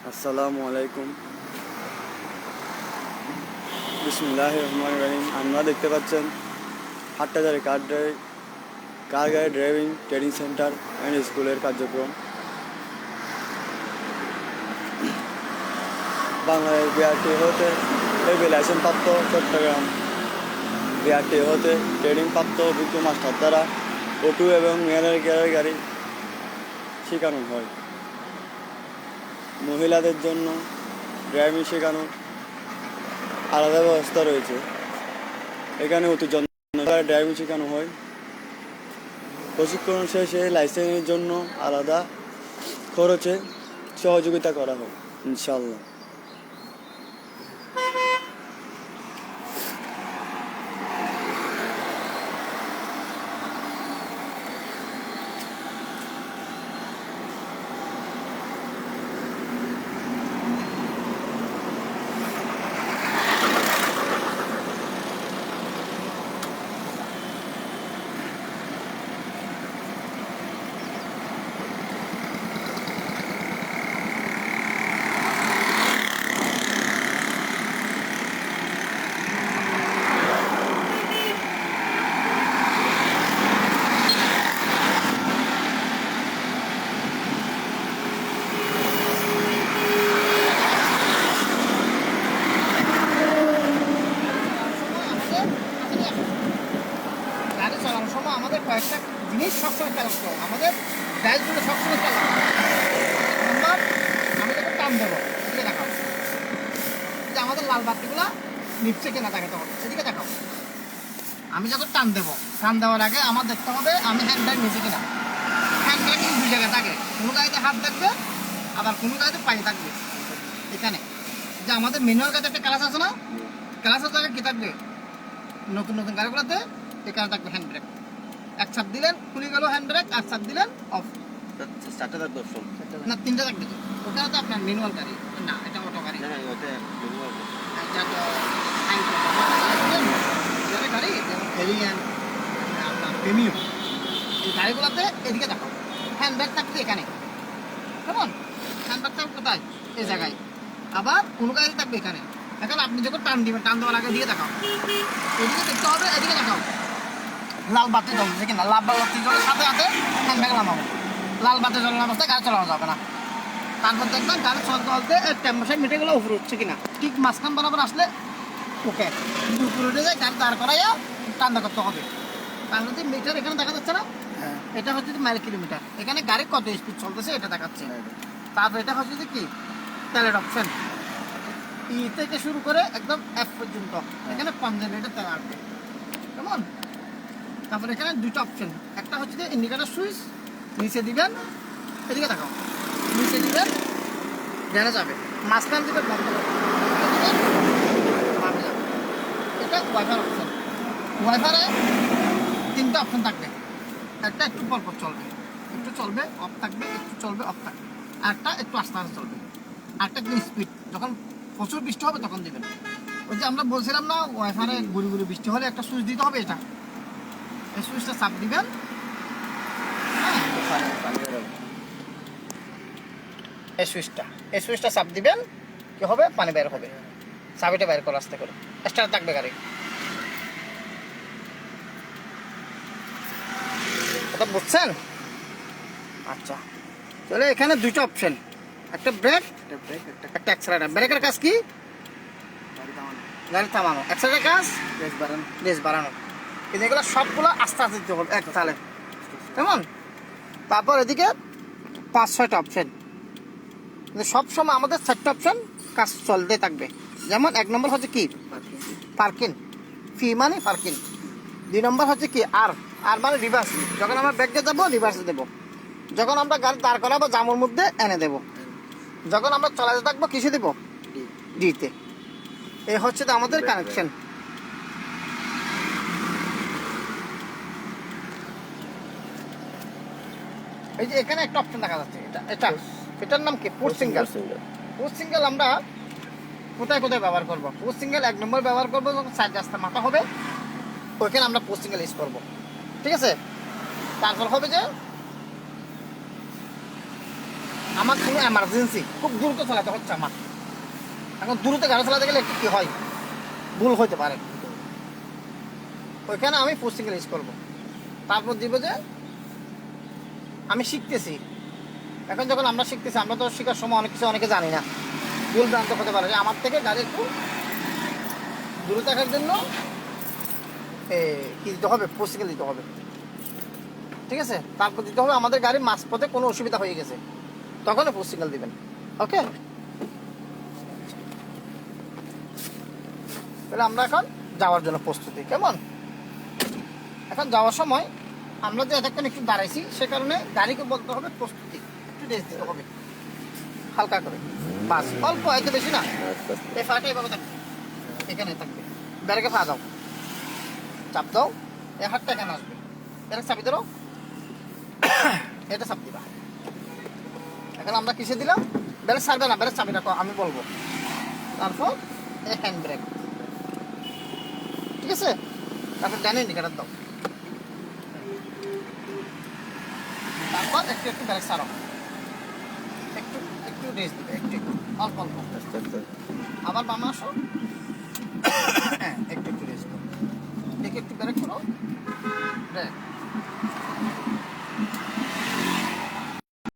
আসসালামু আলাইকুম। বিসমিল্লাহির রহমানির রহিম। আপনারা দেখতে পাচ্ছেন হাটহাজারী কার গাড়ি ড্রাইভিং ট্রেনিং সেন্টার অ্যান্ড স্কুলের কার্যক্রম। বাংলাদেশ বিআরটি হতে এবি লাইসেন্স প্রাপ্ত চট্টগ্রাম বিআরটি হতে ট্রেনিং প্রাপ্ত অভিজ্ঞ মাস্টার দ্বারা অটো এবং মেয়েদের গাড়ি শেখানো হয়। মহিলাদের জন্য ড্রাইভিং শেখানোর আলাদা ব্যবস্থা রয়েছে। এখানে অতি যত্ন ড্রাইভিং শেখানো হয়। প্রশিক্ষণ শেষে লাইসেন্সের জন্য আলাদা খরচে সহযোগিতা করা হয় ইনশাআল্লাহ। গাড়ি চালানোর সময় আমাদের কয়েকটা জিনিস সবসময় খেয়াল রাখতে হবে। আমাদের ব্যাগগুলো সবসময় খেয়াল রাখতে হবে। নাম্বার, আমি যখন টান দেবো এদিকে দেখাও, যে আমাদের লাল বাতিগুলো নিচ্ছে কিনা দেখাতে হবে, সেদিকে দেখাও। আমি যখন টান দেবো, টান দেওয়ার আগে আমার দেখতে হবে আমি হ্যান্ড ব্যাগ নিচ্ছি কিনা। হ্যান্ড ব্যাগ কিন্তু দুই জায়গায় থাকে, কোনো গাড়িতে হাত থাকবে আবার কোনো গাড়িতে পায়ে থাকবে। এখানে যে আমাদের ম্যানুয়াল গাড়িতে একটা ক্লাস আছে না, ক্লাসের জায়গায় কী থাকবে, নতুন নতুন গাড়িগুলোতে এখানে থাকবে হ্যান্ড ব্রেক। এক চাপ দিলেন খুলে গেল হ্যান্ড ব্রেক, এক চাপ দিলেন অফ। চারটা থাকবে অপশন না, তিনটা থাকবে। ওখানে তো আপনার ম্যানুয়াল গাড়ি না, এটা অটো গাড়ি। না ওইটা ম্যানুয়াল। এটা তো গাড়ি যেমন এলিয়ান, আপনার প্রিমিয়াম, এই গাড়িগুলোতে এদিকে দেখাও হ্যান্ড ব্রেক থাকবে এখানে। কেমন হ্যান্ড ব্রেক থাকবে কোথায়, এই জায়গায়। আবার কোনো গাড়ি থাকবে এখানে। এখন আপনি যখন টান দিবেন, টান দেওয়ার আগে দিয়ে দেখাও, এদিকে দেখতে হবে, এদিকে দেখাও। লাল বাতি জ্বলছে কিনা, লাল বাতি জ্বলার সাথে সাথে হ্যান্ড ব্রেক নামাবো। লাল বাতি জ্বলানো অবস্থায় গাড়ি চালানো যাবে না। তারপর দেখবেন গাড়ি চলতে চলতে টেম্পারেচার মিটারগুলো উপরে উঠছে কিনা, ঠিক মাঝখান বরাবর আসলে ওকে। যদি উপরে উঠে যায় গাড়ি দাঁড় করাইয়া টান্দা করতে হবে। কারণ যদি মিটার এখানে দেখা যাচ্ছে না, এটা হচ্ছে মাইল কিলোমিটার, এখানে গাড়ি কত স্পিড চলতেছে এটা দেখাচ্ছে। তারপর এটা হচ্ছে কি তেলের অপশন, ই থেকে শুরু করে একদম এফ পর্যন্ত, এখানে 5 লিটার তেল আসবে। কেমন? তারপর এখানে দুটো অপশন, একটা হচ্ছে যে ইন্ডিকেটার সুইচ, নিচে দিবেন, এদিকে দেখাও, নিচে দিবেন ড্যানে যাবে, মাঝখান দিবেন বন্ধ করবেন, বামে যাবে। এটা ওয়াইফার অপশন। ওয়াইফারে 3টা অপশন থাকবে, একটা একটু পরপর চলবে, একটু চলবে অফ থাকবে, একটু চলবে অফ থাকবে, আরটা একটু আস্তে আস্তে চলবে, আরটা একটু স্পিড। যখন প্রচুর বৃষ্টি হবে তখন দিবেন। ওই যে আমরা বলছিলাম না ওয়াইফারে গুড়ি গুড়ি বৃষ্টি হলে একটা সুইচ দিতে হবে, এটা এই সুইচটা চাপ দিবেন। এই সুইচটা চাপ দিবেন, কি হবে, পানি বের হবে, চাবিটা বের করে আস্তে করে স্টার্ট থাকবে গাড়ি। কথা বুঝছেন? আচ্ছা, তাহলে এখানে দুইটা অপশন, একটা ব্রেক, একটা অ্যাক্সেলারেটর। ব্রেকের কাজ কি? গাড়ি থামানো। অ্যাক্সেলারেটর কাজ রেস বাড়ানো। কিন্তু এগুলো সবগুলো আস্তে আস্তে দিতে হবে এক তালে, কেমন? তারপর এদিকে 5-6টা অপশন, কিন্তু সবসময় আমাদের 4টা অপশন কাজ চলতে থাকবে। যেমন 1 নম্বর হচ্ছে কি পার্কিং, ফি মানে পার্কিং। 2 নম্বর হচ্ছে কি আর মানে রিভার্স, যখন আমরা ব্যাগে যাবো রিভার্সে দেবো, যখন আমরা গাড়ি দাঁড় করাবো জামের মধ্যে এনে দেবো, যখন আমরা চালাতে থাকবো কিসে দেবো, ডিতে। এই হচ্ছে তো আমাদের কানেকশন। এই যে এখানে একটা অপশন দেখা যাচ্ছে, এটার নাম কি, পুশ সিঙ্গেল। পুশ সিঙ্গেল আমরা কোথায় কোথায় ব্যবহার করবো? পুশ সিঙ্গেল 1 নম্বর ব্যবহার করবো যখন সাইড রাস্তা মাথা হবে, ওইখানে আমরা পুশ সিঙ্গেল ইউজ করবো, ঠিক আছে? তারপর হবে যে আমার কোনো এমার্জেন্সি খুব দ্রুত চালাতে হচ্ছে আমার। এখন দ্রুত গাড়ি চালাতে গেলে একটু কী হয়, ভুল হতে পারে। ওইখানে আমি পোস্টিং রিলিজ করবো, তারপর দিব যে আমি শিখতেছি। এখন যখন আমরা শিখতেছি, আমরা তো শেখার সময় অনেক কিছু অনেকে জানি না, ভুল ভ্রান্ত হতে পারে। যে আমার থেকে গাড়ি একটু দূরে থাকার জন্য কী দিতে হবে, পোস্টিং দিতে হবে, ঠিক আছে? তারপর দিতে হবে আমাদের গাড়ির মাঝপথে কোনো অসুবিধা হয়ে গেছে, তখন পোস্টিং দিবেন। ওকে, তাহলে আমরা এখন যাওয়ার জন্য প্রস্তুতি। কেমন? এখন যাওয়ার সময় আমরা যে এতক্ষণ একটু দাঁড়াইছি, সে কারণে গাড়িকে বলতে হবে প্রস্তুতি, একটু রেস্ট দিতে হবে হালকা করে, বাস অল্প, এত বেশি না। এই ফাটা এভাবে থাকবে, এখানে থাকবে, ব্যারেকে ফা দাও, চাপ দাও, এই হাতটা এখানে আসবে, ব্যারেক চাপি ধরো, এটা চাপ দিবা। এখন আমরা কিসে দিলাম, ব্যারেক ছাড়বে না, ব্যারেক চাবি রাখো, আমি বলবো। তারপর এই হ্যান্ড ব্রেক, ঠিক আছে? তারপর ডানে ইন্ডিকেটার দাও, তারপর একটু একটু ব্যারেক ছাড়ো, একটু একটু রেস্ট দিবে, একটু একটু অল্প অল্প। আবার বামে আসো, হ্যাঁ একটু একটু রেস্ট দাও, একটু একটু ব্যারেক করো, ব্রেক।